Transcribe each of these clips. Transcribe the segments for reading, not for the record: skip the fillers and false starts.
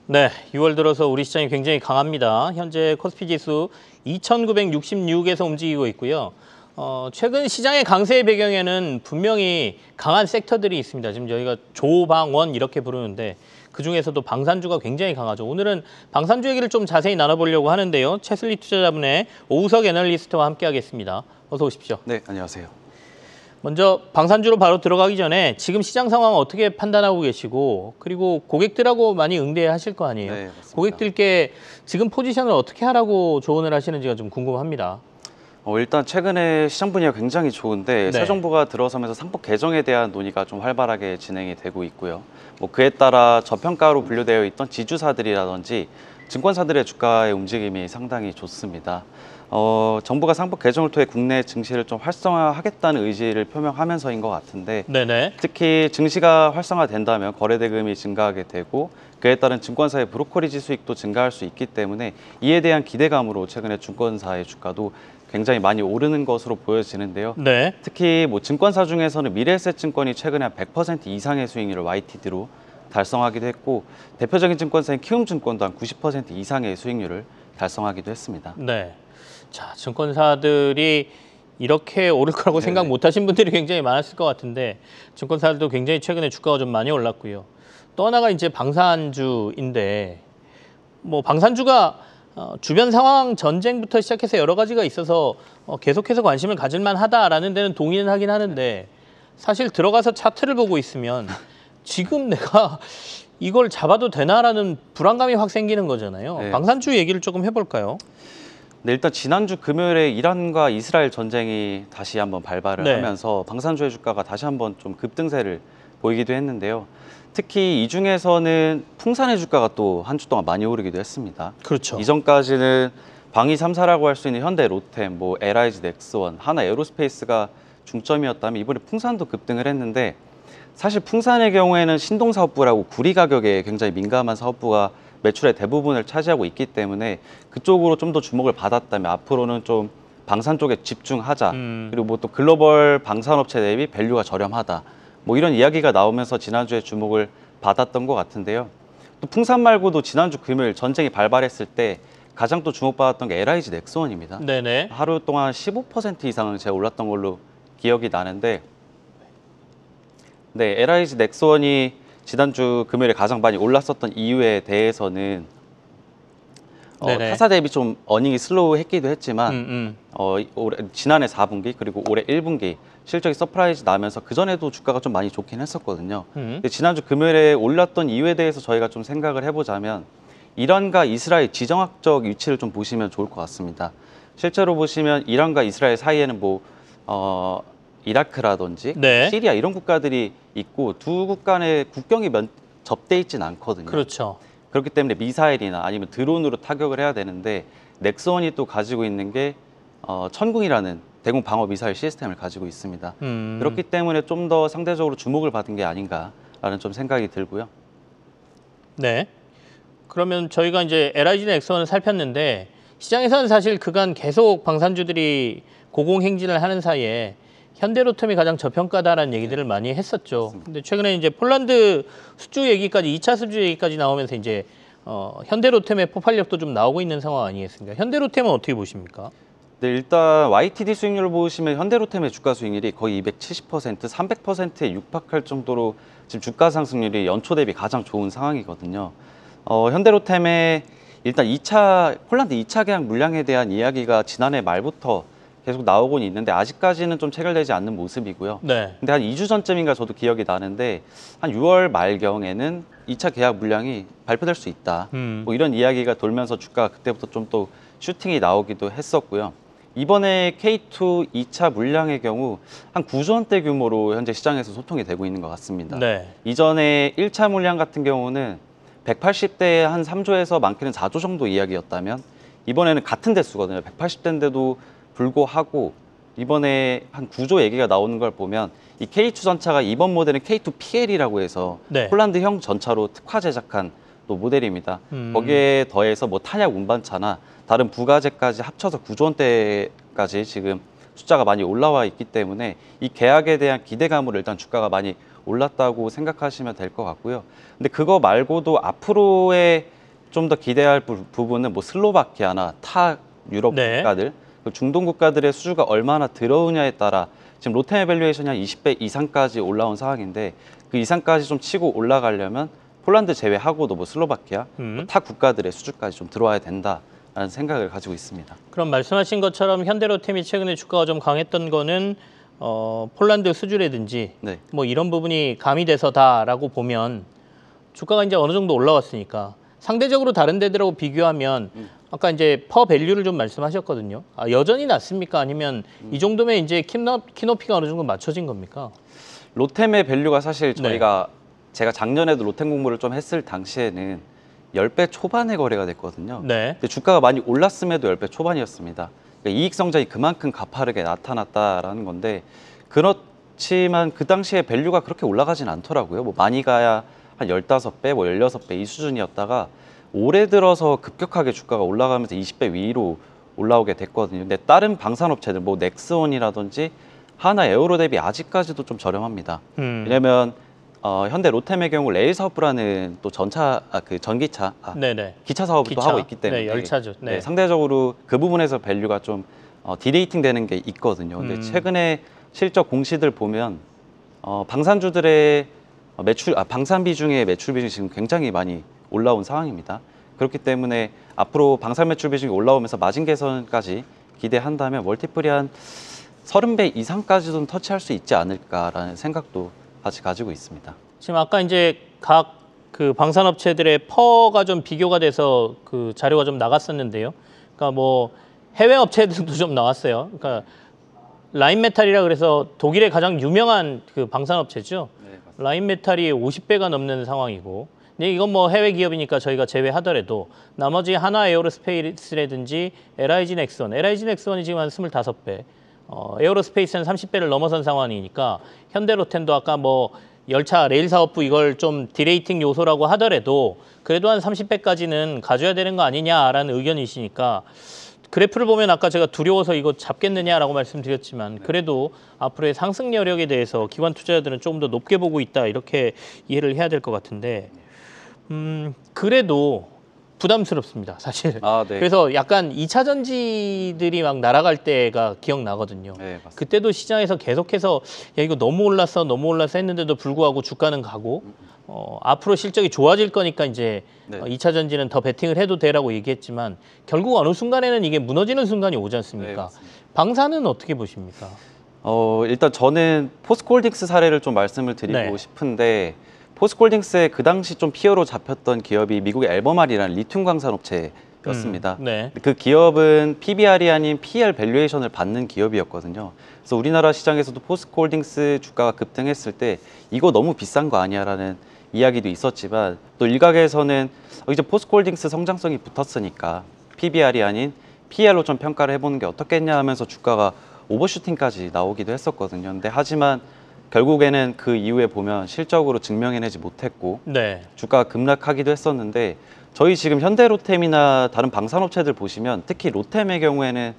네, 6월 들어서 우리 시장이 굉장히 강합니다. 현재 코스피 지수 2,966에서 움직이고 있고요. 최근 시장의 강세의 배경에는 분명히 강한 섹터들이 있습니다. 지금 저희가 조방원 이렇게 부르는데 그중에서도 방산주가 굉장히 강하죠. 오늘은 방산주 얘기를 좀 자세히 나눠보려고 하는데요. 채슬리 투자자분의 오우석 애널리스트와 함께하겠습니다. 어서 오십시오. 네, 안녕하세요. 먼저 방산주로 바로 들어가기 전에 지금 시장 상황 어떻게 판단하고 계시고 그리고 고객들하고 많이 응대하실 거 아니에요? 네, 맞습니다. 고객들께 지금 포지션을 어떻게 하라고 조언을 하시는지가 좀 궁금합니다. 일단 최근에 시장 분위기가 굉장히 좋은데 네. 새 정부가 들어서면서 상법 개정에 대한 논의가 좀 활발하게 진행이 되고 있고요. 그에 따라 저평가로 분류되어 있던 지주사들이라든지 증권사들의 주가의 움직임이 상당히 좋습니다. 정부가 상법 개정을 통해 국내 증시를 좀 활성화하겠다는 의지를 표명하면서인 것 같은데 네네. 특히 증시가 활성화된다면 거래 대금이 증가하게 되고 그에 따른 증권사의 브로커리지 수익도 증가할 수 있기 때문에 이에 대한 기대감으로 최근에 증권사의 주가도 굉장히 많이 오르는 것으로 보여지는데요. 네. 특히 증권사 중에서는 미래에셋증권이 최근에 한 100% 이상의 수익률을 YTD로 달성하기도 했고 대표적인 증권사인 키움증권도 한 90% 이상의 수익률을 달성하기도 했습니다. 네. 자, 증권사들이 이렇게 오를 거라고 생각 못 하신 분들이 굉장히 많았을 것 같은데 증권사들도 굉장히 최근에 주가가 좀 많이 올랐고요. 또 하나가 이제 방산주인데 방산주가 주변 상황 전쟁부터 시작해서 여러 가지가 있어서 계속해서 관심을 가질 만하다라는 데는 동의는 하긴 하는데 사실 들어가서 차트를 보고 있으면 지금 내가 이걸 잡아도 되나라는 불안감이 확 생기는 거잖아요. 네. 방산주 얘기를 조금 해볼까요? 네, 일단 지난주 금요일에 이란과 이스라엘 전쟁이 다시 한번 발발을 네. 하면서 방산주의 주가가 다시 한번 좀 급등세를 보이기도 했는데요. 특히 이 중에서는 풍산의 주가가 또 한 주 동안 많이 오르기도 했습니다. 그렇죠. 이전까지는 방위 3사라고 할 수 있는 현대, 로템, LIG, 넥스원, 하나 에어로스페이스가 중점이었다면 이번에 풍산도 급등을 했는데 사실 풍산의 경우에는 신동사업부라고 구리 가격에 굉장히 민감한 사업부가 매출의 대부분을 차지하고 있기 때문에 그쪽으로 좀 더 주목을 받았다면 앞으로는 좀 방산 쪽에 집중하자. 그리고 또 글로벌 방산업체 대비 밸류가 저렴하다. 이런 이야기가 나오면서 지난주에 주목을 받았던 것 같은데요. 또 풍산 말고도 지난주 금요일 전쟁이 발발했을 때 가장 또 주목받았던 게 LIG 넥스원입니다. 네네. 하루 동안 15% 이상은 제가 올랐던 걸로 기억이 나는데 네, LIG 넥스원이 지난주 금요일에 가장 많이 올랐었던 이유에 대해서는 타사 대비 좀 어닝이 슬로우했기도 했지만 지난해 4분기 그리고 올해 1분기 실적이 서프라이즈 나면서 그전에도 주가가 좀 많이 좋긴 했었거든요. 근데 지난주 금요일에 올랐던 이유에 대해서 저희가 좀 생각을 해보자면 이란과 이스라엘 지정학적 위치를 좀 보시면 좋을 것 같습니다. 실제로 보시면 이란과 이스라엘 사이에는 이라크라든지 네. 시리아 이런 국가들이 있고 두 국가 간의 국경이 접돼 있진 않거든요. 그렇죠. 그렇기 때문에 미사일이나 아니면 드론으로 타격을 해야 되는데 넥스원이 또 가지고 있는 게 천궁이라는 대공 방어 미사일 시스템을 가지고 있습니다. 그렇기 때문에 좀 더 상대적으로 주목을 받은 게 아닌가라는 좀 생각이 들고요. 네. 그러면 저희가 이제 LIG 넥스원을 살폈는데 시장에서는 사실 그간 계속 방산주들이 고공행진을 하는 사이에 현대로템이 가장 저평가다라는 얘기들을 많이 했었죠. 근데 최근에 이제 폴란드 수주 얘기까지 2차 수주 얘기까지 나오면서 이제 현대로템의 폭발력도 좀 나오고 있는 상황 아니겠습니까? 현대로템은 어떻게 보십니까? 네, 일단 YTD 수익률을 보시면 현대로템의 주가 수익률이 거의 270%, 300%에 육박할 정도로 지금 주가 상승률이 연초 대비 가장 좋은 상황이거든요. 현대로템의 일단 폴란드 2차 계약 물량에 대한 이야기가 지난해 말부터 계속 나오곤 있는데 아직까지는 좀 체결되지 않는 모습이고요. 네. 근데 한 2주 전쯤인가 저도 기억이 나는데 한 6월 말경에는 2차 계약 물량이 발표될 수 있다. 이런 이야기가 돌면서 주가가 그때부터 좀 또 슈팅이 나오기도 했었고요. 이번에 K2 2차 물량의 경우 한 9조 원대 규모로 현재 시장에서 소통이 되고 있는 것 같습니다. 네. 이전에 1차 물량 같은 경우는 180대에 한 3조에서 많게는 4조 정도 이야기였다면 이번에는 같은 대수거든요. 180대인데도 불구하고 이번에 한 9조 얘기가 나오는 걸 보면 이 K2 전차가 이번 모델은 K2 PL이라고 해서 네. 폴란드형 전차로 특화 제작한 또 모델입니다. 거기에 더해서 탄약 운반차나 다른 부가재까지 합쳐서 9조 원대까지 지금 숫자가 많이 올라와 있기 때문에 이 계약에 대한 기대감으로 일단 주가가 많이 올랐다고 생각하시면 될 것 같고요. 근데 그거 말고도 앞으로의 좀 더 기대할 부분은 뭐 슬로바키아나 타 유럽 네. 국가들, 그 중동 국가들의 수주가 얼마나 들어오냐에 따라 지금 로템의 밸류에이션이 한 20배 이상까지 올라온 상황인데 그 이상까지 좀 치고 올라가려면 폴란드 제외하고도 뭐 슬로바키아, 타 국가들의 수주까지 좀 들어와야 된다라는 생각을 가지고 있습니다. 그럼 말씀하신 것처럼 현대로템이 최근에 주가가 좀 강했던 거는 폴란드 수주라든지 네. 뭐 이런 부분이 가미돼서다라고 보면 주가가 이제 어느 정도 올라왔으니까 상대적으로 다른 데들하고 비교하면 아까 이제 퍼 밸류를 좀 말씀하셨거든요. 아, 여전히 낮습니까? 아니면 이 정도면 이제 키높이가 어느 정도 맞춰진 겁니까? 로템의 밸류가 사실 네. 제가 작년에도 로템 공부를 좀 했을 당시에는 10배 초반에 거래가 됐거든요. 네. 근데 주가가 많이 올랐음에도 10배 초반이었습니다. 그러니까 이익 성장이 그만큼 가파르게 나타났다라는 건데 그렇지만 그 당시에 밸류가 그렇게 올라가진 않더라고요. 뭐 많이 가야 한 15배, 뭐 16배 이 수준이었다가 올해 들어서 급격하게 주가가 올라가면서 20배 위로 올라오게 됐거든요. 근데 다른 방산업체들 뭐 넥스원이라든지 하나 에어로 대비 아직까지도 좀 저렴합니다. 왜냐면 현대 로템의 경우 레일 사업부라는 또 전기차, 네네. 기차 사업을 또 기차. 하고 있기 때문에 네, 열차죠. 네. 상대적으로 그 부분에서 밸류가 좀 디레이팅 되는 게 있거든요. 근데 최근에 실적 공시들 보면 방산주들의 방산 비중의 매출 비중이 지금 굉장히 많이 올라온 상황입니다. 그렇기 때문에 앞으로 방산 매출 비중이 올라오면서 마진 개선까지 기대한다면 멀티플이 한 30배 이상까지도 터치할 수 있지 않을까라는 생각도 같이 가지고 있습니다. 지금 아까 이제 각 그 방산업체들의 퍼가 좀 비교가 돼서 그 자료가 좀 나갔었는데요. 그러니까 뭐 해외 업체들도 좀 나왔어요. 그러니까 라인메탈이라 그래서 독일의 가장 유명한 그 방산업체죠. 네, 맞습니다. 라인메탈이 50배가 넘는 상황이고, 근데 이건 뭐 해외 기업이니까 저희가 제외하더라도 나머지 하나 에어로스페이스라든지 LIG 넥스원이 지금 한 25배, 에어로스페이스는 30배를 넘어선 상황이니까 현대로템도 아까 뭐 열차 레일 사업부 이걸 좀 디레이팅 요소라고 하더라도 그래도 한 30배까지는 가져야 되는 거 아니냐라는 의견이시니까 그래프를 보면 아까 제가 두려워서 이거 잡겠느냐라고 말씀드렸지만 그래도 앞으로의 상승 여력에 대해서 기관 투자자들은 조금 더 높게 보고 있다 이렇게 이해를 해야 될 것 같은데 그래도 부담스럽습니다 사실. 네. 그래서 약간 2차 전지들이 막 날아갈 때가 기억나거든요. 네, 맞습니다. 그때도 시장에서 계속해서 야 이거 너무 올랐어 했는데도 불구하고 주가는 가고 앞으로 실적이 좋아질 거니까 이제 네. 2차 전지는 더 베팅을 해도 되라고 얘기했지만 결국 어느 순간에는 이게 무너지는 순간이 오지 네, 않습니까? 맞습니다. 방사는 어떻게 보십니까? 일단 저는 포스코홀딩스 사례를 좀 말씀을 드리고 네. 싶은데 포스코홀딩스의 그 당시 좀 피어로 잡혔던 기업이 미국의 앨버말이라는 리튬 광산 업체였습니다. 네. 그 기업은 PBR이 아닌 PER 밸류에이션을 받는 기업이었거든요. 그래서 우리나라 시장에서도 포스코홀딩스 주가가 급등했을 때 이거 너무 비싼 거 아니야라는 이야기도 있었지만 또 일각에서는 이제 포스코홀딩스 성장성이 붙었으니까 PBR이 아닌 PER로 좀 평가를 해보는 게 어떻겠냐 하면서 주가가 오버슈팅까지 나오기도 했었거든요. 근데 하지만 결국에는 그 이후에 보면 실적으로 증명해내지 못했고 네. 주가가 급락하기도 했었는데 저희 지금 현대로템이나 다른 방산업체들 보시면 특히 로템의 경우에는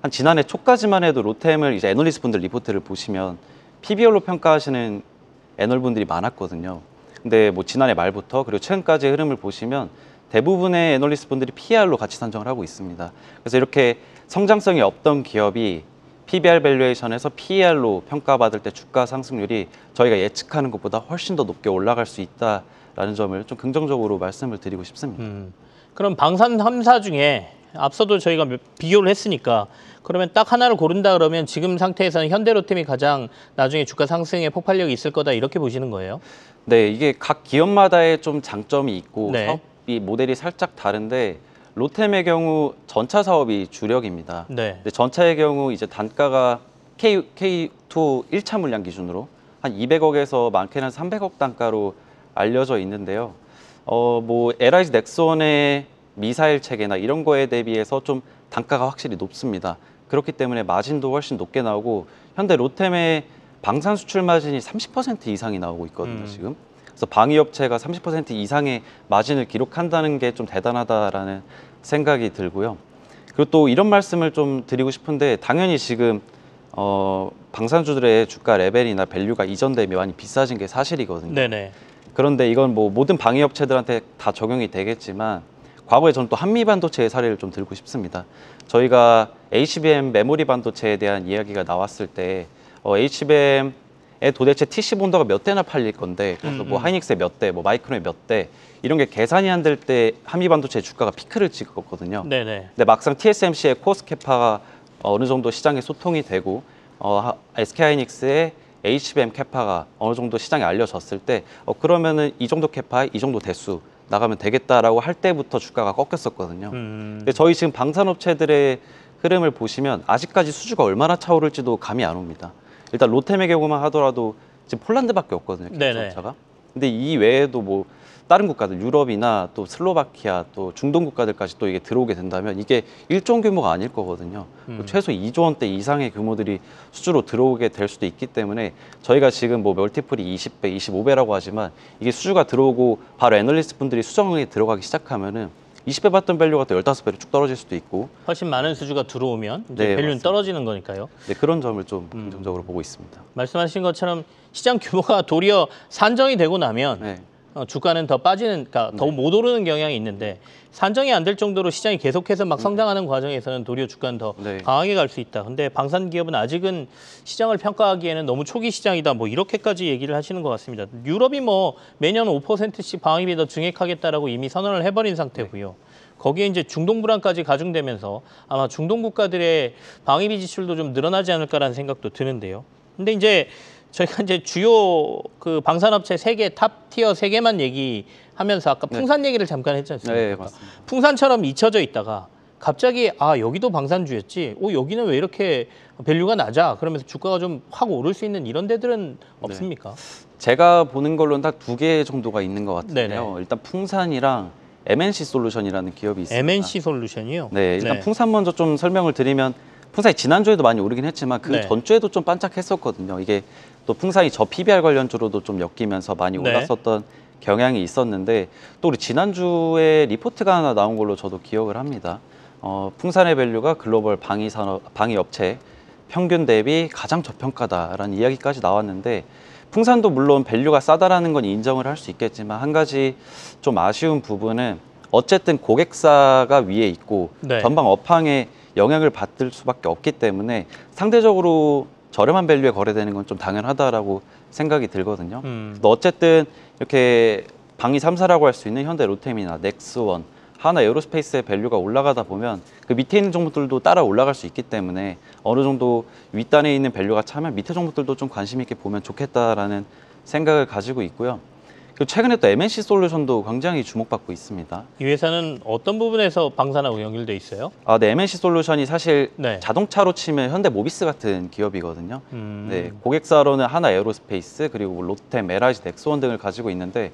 한 지난해 초까지만 해도 로템을 이제 애널리스트 분들 리포트를 보시면 PBR로 평가하시는 애널분들이 많았거든요. 근데 뭐 지난해 말부터 그리고 최근까지의 흐름을 보시면 대부분의 애널리스트 분들이 PER로 같이 산정을 하고 있습니다. 그래서 이렇게 성장성이 없던 기업이 PBR 밸류에이션에서 PER로 평가받을 때 주가 상승률이 저희가 예측하는 것보다 훨씬 더 높게 올라갈 수 있다라는 점을 좀 긍정적으로 말씀을 드리고 싶습니다. 그럼 방산 3사 중에 앞서도 저희가 비교를 했으니까 그러면 딱 하나를 고른다 그러면 지금 상태에서는 현대로템이 가장 나중에 주가 상승에 폭발력이 있을 거다 이렇게 보시는 거예요? 네, 이게 각 기업마다의 좀 장점이 있고 네. 사업이 모델이 살짝 다른데 로템의 경우 전차 사업이 주력입니다. 네. 근데 전차의 경우 이제 단가가 K2 1차 물량 기준으로 한 200억에서 많게는 300억 단가로 알려져 있는데요. 뭐 LIG 넥스원의 미사일 체계나 이런 거에 대비해서 좀 단가가 확실히 높습니다. 그렇기 때문에 마진도 훨씬 높게 나오고 현대 로템의 방산 수출 마진이 30% 이상이 나오고 있거든요, 지금. 그래서 방위업체가 30% 이상의 마진을 기록한다는 게 좀 대단하다라는 생각이 들고요. 그리고 또 이런 말씀을 좀 드리고 싶은데 당연히 지금 방산주들의 주가 레벨이나 밸류가 이전 대비 많이 비싸진 게 사실이거든요. 네네. 그런데 이건 뭐 모든 방위업체들한테 다 적용이 되겠지만 과거에 저는 또 한미 반도체의 사례를 좀 들고 싶습니다. 저희가 HBM 메모리 반도체에 대한 이야기가 나왔을 때 HBM에 도대체 TC 본더가 몇 대나 팔릴 건데 그래서 뭐 하이닉스에 몇 대, 뭐 마이크론에 몇 대 이런 게 계산이 안 될 때 한미 반도체 주가가 피크를 찍었거든요. 네네. 근데 막상 TSMC의 코스 캐파가 어느 정도 시장에 소통이 되고 SK 하이닉스의 HBM 캐파가 어느 정도 시장에 알려졌을 때 그러면은 이 정도 캐파에 이 정도 대수 나가면 되겠다라고 할 때부터 주가가 꺾였었거든요. 근데 저희 지금 방산업체들의 흐름을 보시면 아직까지 수주가 얼마나 차오를지도 감이 안 옵니다. 일단 로템의 경우만 하더라도 지금 폴란드밖에 없거든요. 기술자가. 근데 이 외에도 뭐 다른 국가들 유럽이나 또 슬로바키아 또 중동 국가들까지 또 이게 들어오게 된다면 이게 1조 규모가 아닐 거거든요. 최소 2조 원대 이상의 규모들이 수주로 들어오게 될 수도 있기 때문에 저희가 지금 뭐 멀티플이 20배, 25배라고 하지만 이게 수주가 들어오고 바로 애널리스트 분들이 수정에 들어가기 시작하면은 20배 받던 밸류가 또 15배로 쭉 떨어질 수도 있고 훨씬 많은 수주가 들어오면 이제 네, 밸류는 맞습니다. 떨어지는 거니까요. 네, 그런 점을 좀 긍정적으로 보고 있습니다. 말씀하신 것처럼 시장 규모가 도리어 산정이 되고 나면 네. 주가는 더 빠지는, 그러니까 더 못 오르는 경향이 있는데 산정이 안 될 정도로 시장이 계속해서 막 성장하는 과정에서는 도리어 주가는 더 네. 강하게 갈 수 있다. 근데 방산 기업은 아직은 시장을 평가하기에는 너무 초기 시장이다. 뭐 이렇게까지 얘기를 하시는 것 같습니다. 유럽이 뭐 매년 5%씩 방위비 더 증액하겠다라고 이미 선언을 해버린 상태고요. 거기에 이제 중동 불안까지 가중되면서 아마 중동 국가들의 방위비 지출도 좀 늘어나지 않을까라는 생각도 드는데요. 근데 이제 저희가 이제 주요 그 방산업체 세계 탑 티어 3개만 얘기하면서 아까 풍산 얘기를 잠깐 했지 않습니까? 네, 맞습니다. 풍산처럼 잊혀져 있다가 갑자기 여기도 방산주였지. 여기는 왜 이렇게 밸류가 낮아? 그러면서 주가가 좀 확 오를 수 있는 이런 데들은 없습니까? 제가 보는 걸로는 딱 2개 정도가 있는 것 같은데요. 네네. 일단 풍산이랑 MNC 솔루션이라는 기업이 있습니다. MNC 솔루션이요? 네, 일단 풍산 먼저 좀 설명을 드리면 풍산이 지난주에도 많이 오르긴 했지만 그 네. 전주에도 좀 반짝했었거든요. 이게 또 풍산이 저 PBR 관련주로도 좀 엮이면서 많이 네. 올랐었던 경향이 있었는데 또 우리 지난주에 리포트가 하나 나온 걸로 저도 기억을 합니다. 풍산의 밸류가 글로벌 방위 업체 평균 대비 가장 저평가다라는 이야기까지 나왔는데 풍산도 물론 밸류가 싸다라는 건 인정을 할 수 있겠지만 한 가지 좀 아쉬운 부분은 어쨌든 고객사가 위에 있고 네. 전방 업황에 영향을 받을 수밖에 없기 때문에 상대적으로 저렴한 밸류에 거래되는 건 좀 당연하다라고 생각이 들거든요. 근데 어쨌든 이렇게 방위 3사라고 할 수 있는 현대 로템이나 넥스원, 하나 에어로스페이스의 밸류가 올라가다 보면 그 밑에 있는 종목들도 따라 올라갈 수 있기 때문에 어느 정도 윗단에 있는 밸류가 차면 밑에 종목들도 좀 관심 있게 보면 좋겠다라는 생각을 가지고 있고요. 그리고 최근에 또 MNC 솔루션도 굉장히 주목받고 있습니다. 이 회사는 어떤 부분에서 방산하고 연결돼 있어요? 네, MNC 솔루션이 사실 네. 자동차로 치면 현대 모비스 같은 기업이거든요. 음. 네, 고객사로는 하나 에어로스페이스 그리고 롯템, LIG, 넥스원 등을 가지고 있는데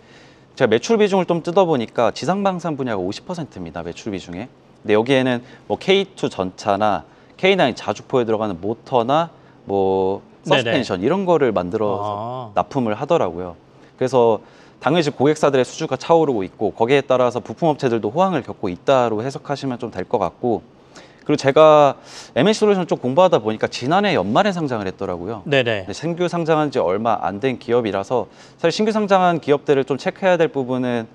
제가 매출 비중을 좀 뜯어보니까 지상방산 분야가 50%입니다. 매출 비중에. 근데 여기에는 뭐 K2 전차나 K9 자주포에 들어가는 모터나 뭐 서스펜션 이런 거를 만들어서 납품을 하더라고요. 그래서 당연히 지금 고객사들의 수주가 차오르고 있고 거기에 따라서 부품업체들도 호황을 겪고 있다로 해석하시면 좀 될 것 같고 그리고 제가 MNC 솔루션 쪽 공부하다 보니까 지난해 연말에 상장을 했더라고요. 네네. 신규 상장한 지 얼마 안 된 기업이라서 사실 신규 상장한 기업들을 좀 체크해야 될 부분은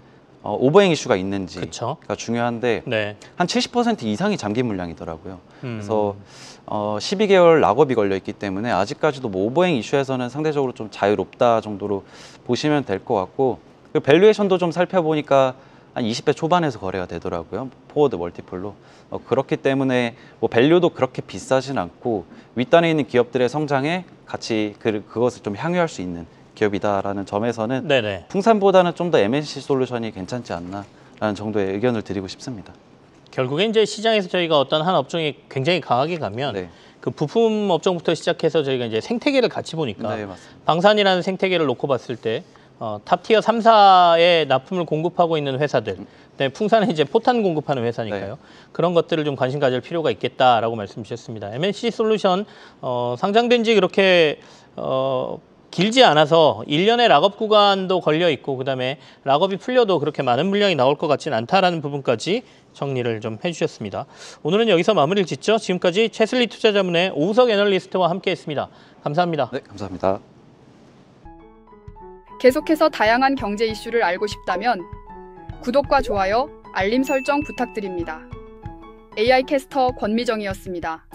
오버행 이슈가 있는지가 그쵸. 중요한데 네. 한 70% 이상이 잠긴 물량이더라고요. 그래서 12개월 락업이 걸려 있기 때문에 아직까지도 뭐 오버행 이슈에서는 상대적으로 좀 자유롭다 정도로 보시면 될 것 같고 그리고 밸류에이션도 좀 살펴보니까 한 20배 초반에서 거래가 되더라고요. 포워드 멀티플로. 그렇기 때문에 뭐 밸류도 그렇게 비싸진 않고 윗단에 있는 기업들의 성장에 같이 그것을 좀 향유할 수 있는 기업이다라는 점에서는 네네. 풍산보다는 좀 더 MNC 솔루션이 괜찮지 않나라는 정도의 의견을 드리고 싶습니다. 결국에 이제 시장에서 저희가 어떤 한 업종이 굉장히 강하게 가면 네. 그 부품 업종부터 시작해서 저희가 이제 생태계를 같이 보니까 네, 맞습니다. 방산이라는 생태계를 놓고 봤을 때 탑티어 3사에 납품을 공급하고 있는 회사들, 풍산은 이제 포탄 공급하는 회사니까요. 그런 것들을 좀 관심 가질 필요가 있겠다라고 말씀 주셨습니다. MNC 솔루션 상장된 지 그렇게 길지 않아서 1년의 락업 구간도 걸려 있고 그다음에 락업이 풀려도 그렇게 많은 물량이 나올 것 같지는 않다라는 부분까지 정리를 좀 해주셨습니다. 오늘은 여기서 마무리를 짓죠. 지금까지 채슬리 투자자문의 오우석 애널리스트와 함께했습니다. 감사합니다. 네, 감사합니다. 계속해서 다양한 경제 이슈를 알고 싶다면 구독과 좋아요 알림 설정 부탁드립니다. AI 캐스터 권미정이었습니다.